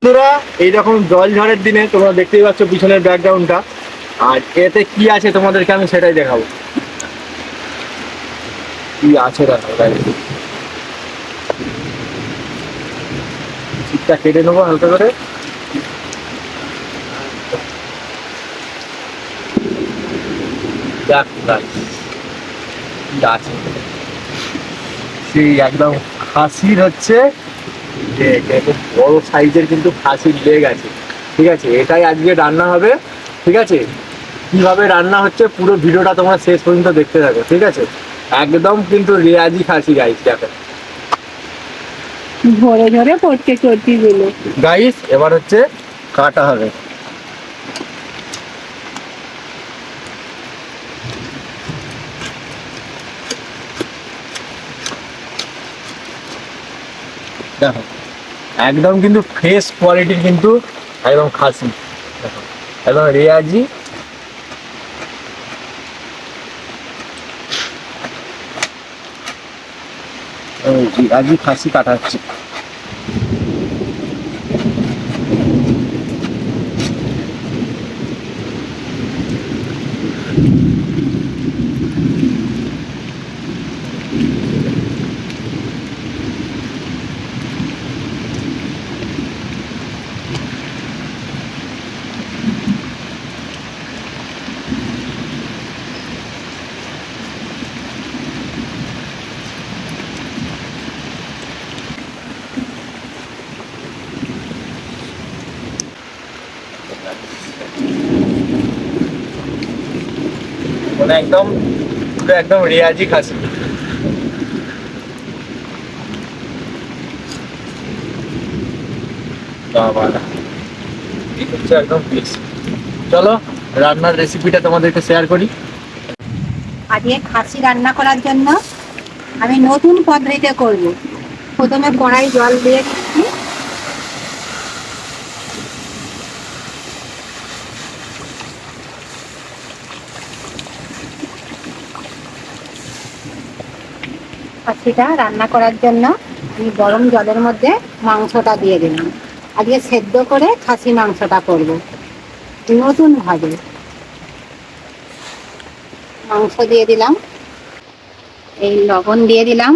বন্ধুরা, এইরকম জল ঝড়ের দিনে তোমরা দেখতেই পাচ্ছ পিছনের ব্যাকগ্রাউন্ডটা। আর এতে কি আছে তোমাদেরকে আমি সেটাই দেখাবো। কি আছে দেখো, শীতটা কেটে নেবো হালকা করে। দেখ guys, কি আছে সেই একদম খাসির হচ্ছে খুব বড় সাইজের কিন্তু খাসির লেগ আছে। ঠিক আছে, এটাই আজকে রান্না হবে। ঠিক আছে, কিভাবে রান্না হচ্ছে পুরো ভিডিওটা তোমরা শেষ পর্যন্ত দেখতে থাকো। ঠিক আছে, একদম কিন্তু রেয়াজি খাসি গাইস। দেখো ঝরে ঝরে পড়ছে চর্বি গুলো। গাইস, এবার হচ্ছে কাটা হবে। দেখো একদম কিন্তু ফ্রেশ কোয়ালিটির কিন্তু একদম খাসি। দেখো একদম রেয়াজি। রেয়াজি খাসি কাটা হচ্ছে। মানে একদম পুরো একদম রেয়াজি খাসি। বাবা, এই হচ্ছে একদম পিস। চলো রান্নার রেসিপিটা তোমাদেরকে শেয়ার করি। আজকে খাসি রান্না করার জন্য আমি নতুন পদ্ধতিতে করব। প্রথমে কড়াই জল দিয়ে দিচ্ছি। খাসিটা রান্না করার জন্য আমি গরম জলের মধ্যে মাংসটা দিয়ে দিলাম। আজকে সেদ্ধ করে খাসি মাংসটা করব নতুন ভাবে। মাংস দিয়ে দিলাম, এই লবণ দিয়ে দিলাম,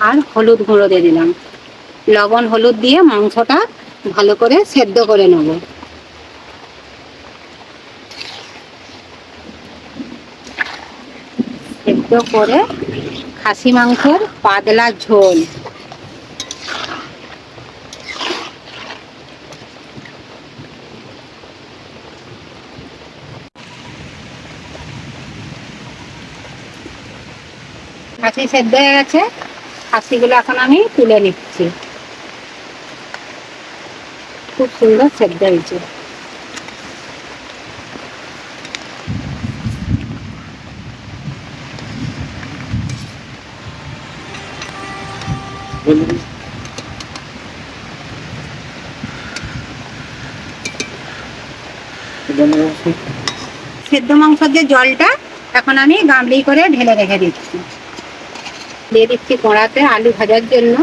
আর হলুদ গুঁড়ো দিয়ে দিলাম। লবণ হলুদ দিয়ে মাংসটা ভালো করে সেদ্ধ করে নেব। সেদ্ধ করে খাসি মাংসের পাতলা ঝোল। খাসি সেদ্ধ হয়ে গেছে, খাসিগুলো এখন আমি তুলে নিচ্ছি। খুব সুন্দর সেদ্ধ হয়েছে। সেদ্ধ মাংসের যে জলটা এখন আমি গামলি করে ঢেলে রেখে দিচ্ছি। দিয়ে দিচ্ছি কড়াতে আলু ভাজার জন্য।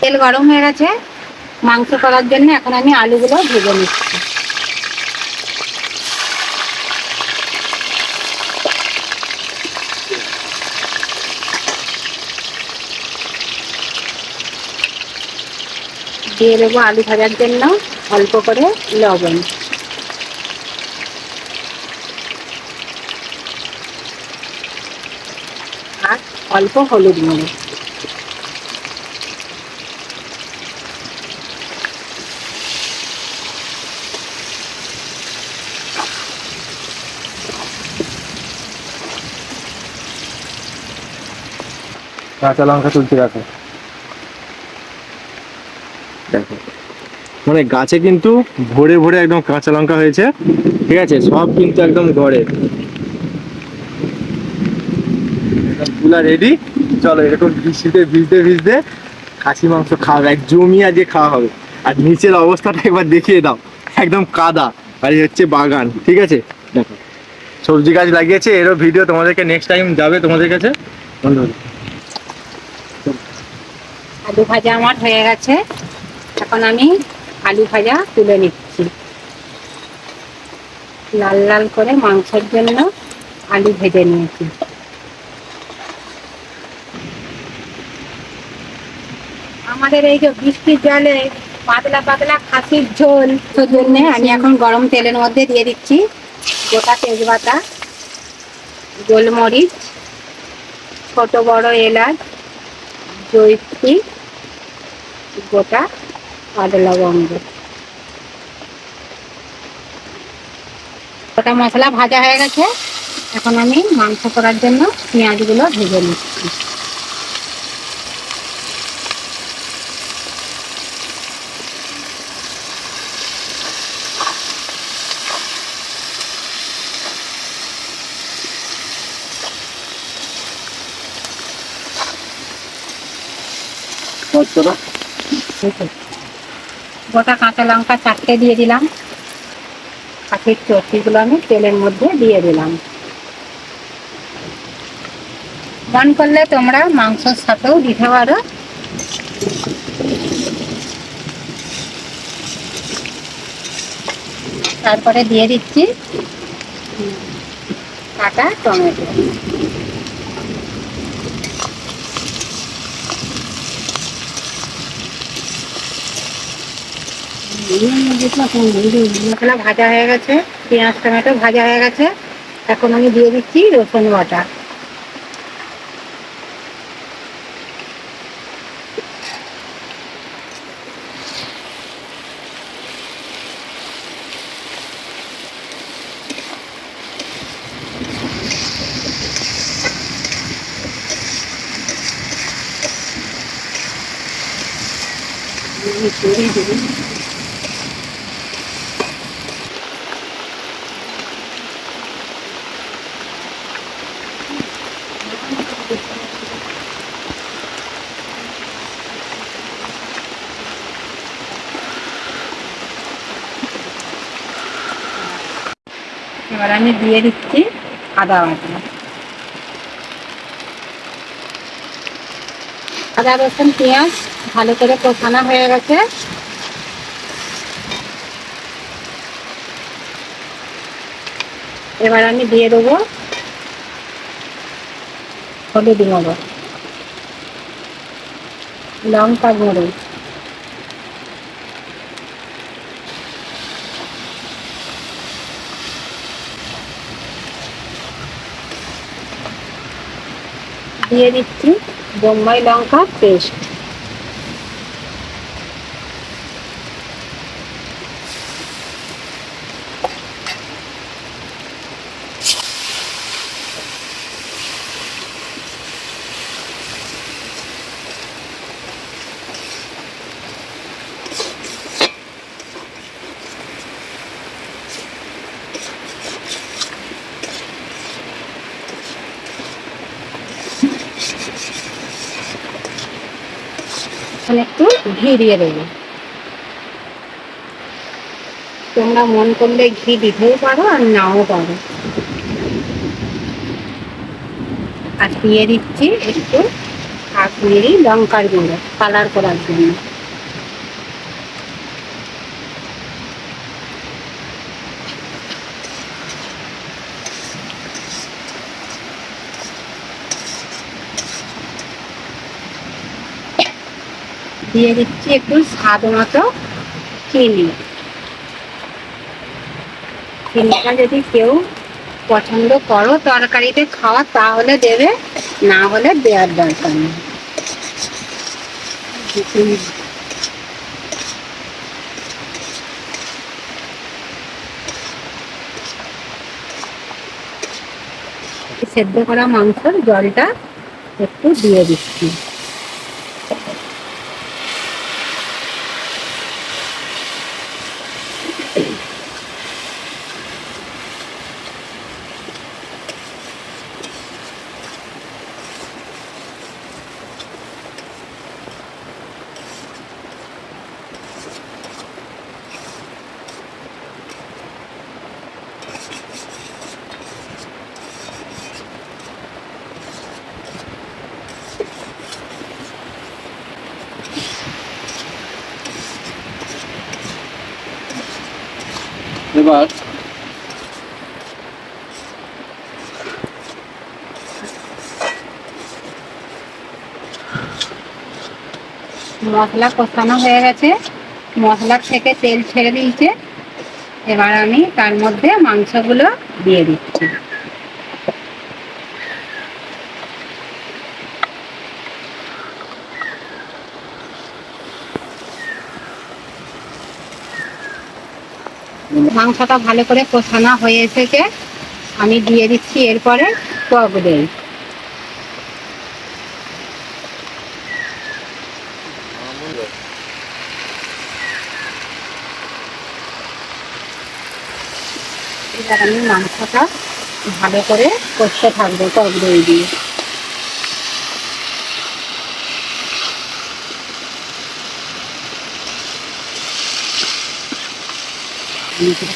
তেল গরম হয়ে গেছে মাংস করার জন্য। এখন আমি আলুগুলো ভেজে নিচ্ছি। দিয়ে দেবো আলু ভাজার জন্য অল্প করে লবণ, আর অল্প হলুদ গুঁড়ো। কাঁচা লঙ্কা তুলতে রাখো। দেখো মানে গাছে কিন্তু ভরে ভরে একদম কাঁচা লঙ্কা হয়েছে। ঠিক আছে, সব কিন্তু একদম ঘরে। একদম পুরা রেডি। চলো এরকম বৃষ্টিতে ভিজতে ভিজতে খাসি মাংস খাওয়া এক জমি আজকে খাওয়া হবে। আর নিচের অবস্থাটা একবার দেখিয়ে দাও, একদম কাদা, আর এই হচ্ছে বাগান। ঠিক আছে, দেখো সবজি গাছ লাগিয়েছে, এরও ভিডিও তোমাদেরকে নেক্সট টাইম যাবে তোমাদের কাছে। ধন্যবাদ। আলু ভাজা আমার হয়ে গেছে, এখন আমি আলু ভাজা তুলে নিচ্ছি। লাল লাল করে মাংসের জন্য আলু ভেজে নিয়েছি। আমাদের এই যে বৃষ্টির জলে পাতলা পাতলা খাসির ঝোল, জন্য আমি এখন গরম তেলের মধ্যে দিয়ে দিচ্ছি গোটা তেজপাতা, গোলমরিচ, ছোট বড় এলাচ, জয়িত্রী, গোটা আদা লবঙ্গ। গোটা মশলা ভাজা হয়ে গেছে, এখন আমি মাংস করার জন্য পেঁয়াজগুলো ভেজে নিচ্ছি। গোটা কাঁচা লঙ্কা 4টে দিয়ে দিলাম। খাসির চর্বিগুলো আমি তেলের মধ্যে দিয়ে দিলাম। মন করলে তোমরা মাংসের সাথেও দিতে পারো। তারপরে দিয়ে দিচ্ছি কাটা টমেটো। মশলা ভাজা হয়ে গেছে, পেঁয়াজ টমেটো ভাজা হয়ে গেছে, এখন আমি দিয়ে দিচ্ছি রসুন বাটা। এবার আমি দিয়ে দিচ্ছি আদা বাটা। আদা রসুন পেঁয়াজ ভালো করে কষানো হয়ে গেছে। এবার আমি দিয়ে দেবো হলুদ গুঁড়ো, লঙ্কা গুঁড়ো, দিয়ে দিচ্ছি বোম্বাই লঙ্কা পেস্ট। একটু ঘি দিয়ে দেবো। তোমরা মন করলে ঘি দিতেও পারো আর নাও পারো। আর দিয়ে দিচ্ছি একটু কাশ্মীরি লঙ্কার গুঁড়ো কালার করার জন্য। দিয়ে দিচ্ছি একটু স্বাদ মতো চিনি। চিনিটা যদি কেউ পছন্দ করো তরকারিতে খাওয়া তাহলে দেবে, না হলে দেওয়ার দরকার নেই। সেদ্ধ করা মাংসের জলটা একটু দিয়ে দিচ্ছি। এবার মশলা কষানো হয়ে গেছে, মশলার থেকে তেল ছেড়ে দিয়েছে। এবার আমি তার মধ্যে মাংসগুলো দিয়ে দিচ্ছি। মাংসটা ভালো করে কষানো হয়ে এসেছে, আমি দিয়ে দিচ্ছি এরপরে টক দই। এবার আমি মাংসটা ভালো করে কষতে থাকবো টক দই দিয়ে।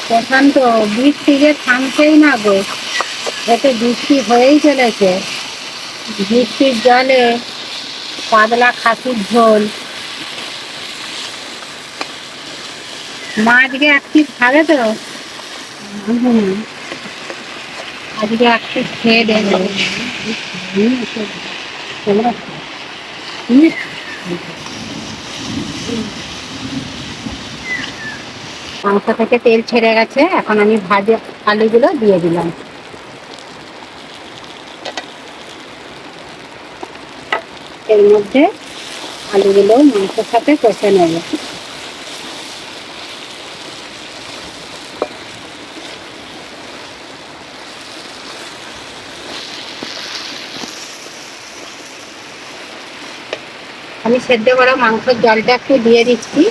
প্রশান্ত, বৃষ্টি যে থামছেই না গো, এতে বৃষ্টি হয়েই চলেছে। বৃষ্টির জলে পাতলা খাসির ঝোল। মা আজকে এক পিস খাবে তো? আজকে এক পিস খেয়ে দেবে। মাংস থেকে তেল ছেড়ে গেছে, এখন আমি ভাজা আলুগুলো দিয়ে দিলাম। এর মধ্যে আলুগুলো মাংসের সাথে কষে নেব। আমি সেদ্ধ করা মাংসের জলটা একটু দিয়ে দিচ্ছি,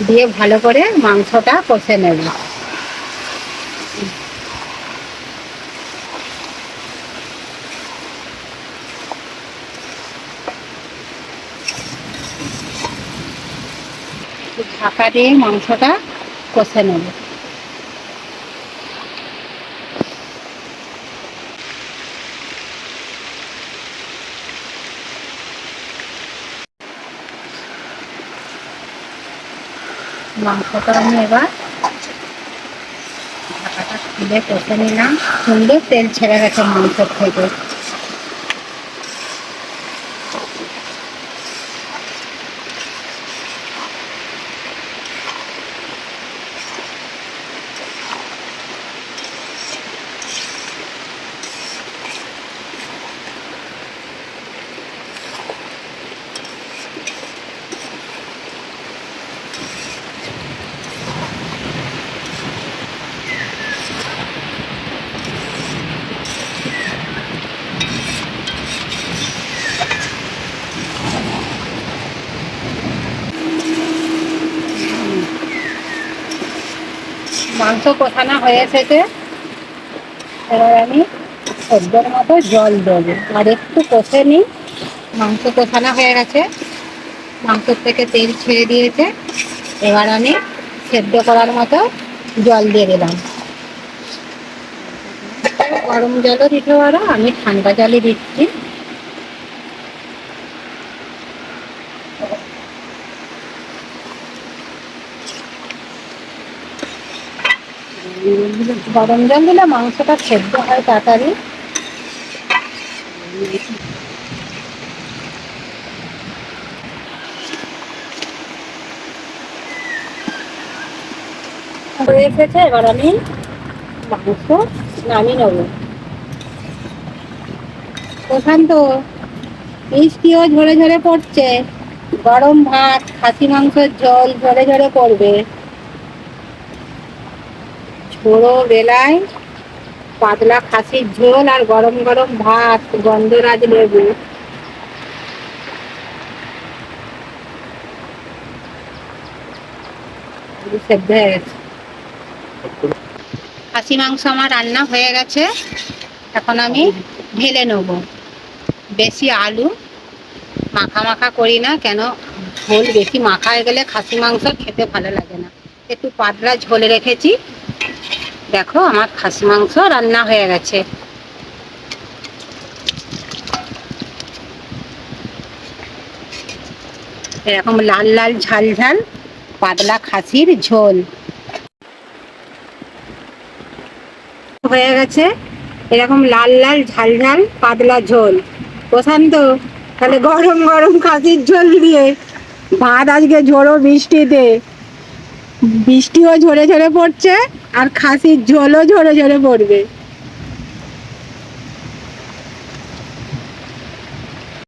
দিয়ে ভালো করে মাংসটা কষে নেব। ঢাকা দিয়ে মাংসটা কষে নেব। মাংসটা আমি এবার ঢাকাটা খুলে কষে নিলাম। সুন্দর তেল ছেড়ে গেছে মাংসের থেকে। মাংস কষানো হয়ে এসেছে, এবার আমি সেদ্ধর মতো জল দেবো। আর একটু কষে নিই। মাংস কষানো হয়ে গেছে, মাংসের থেকে তেল ছেড়ে দিয়েছে। এবার আমি সেদ্ধ করার মতো জল দিয়ে দিলাম। গরম জলও দিতে পারো, আমি ঠান্ডা জলই দিচ্ছি। গরম জল দিলে মাংসটা সেদ্ধ হয় তাড়াতাড়ি। হয়ে এসেছে, এবার আমি মাংস নামিয়ে নেব। প্রশান্ত, বৃষ্টিও ঝরে ঝরে পড়ছে, গরম ভাত খাসি মাংসের ঝোল ঝরে ঝরে পড়বে। ঝোড়ো বেলায় পাতলা খাসির ঝোল আর গরম গরম ভাত, গন্ধরাজ লেবু। সেদ্ধ হয়ে গেছে। খাসি মাংস আমার রান্না হয়ে গেছে, এখন আমি ঢেলে নেব। বেশি আলু মাখা মাখা করি না, কেন ঝোল বেশি মাখা হয়ে গেলে খাসি মাংস খেতে ভালো লাগে না। একটু পাতলা ঝোল রেখেছি। দেখো আমার খাসি মাংস রান্না হয়ে গেছে। এরকম লাল লাল ঝাল ঝাল পাতলা খাসির ঝোল। হয়ে গেছে এরকম লাল লাল ঝাল ঝাল পাতলা ঝোল। প্রশান্ত, তাহলে গরম গরম খাসির ঝোল দিয়ে ভাত আজকে ঝোড়ো বৃষ্টিতে, বৃষ্টিও ঝরে ঝরে পড়ছে আর খাসির ঝোলও ঝরে ঝরে পড়বে।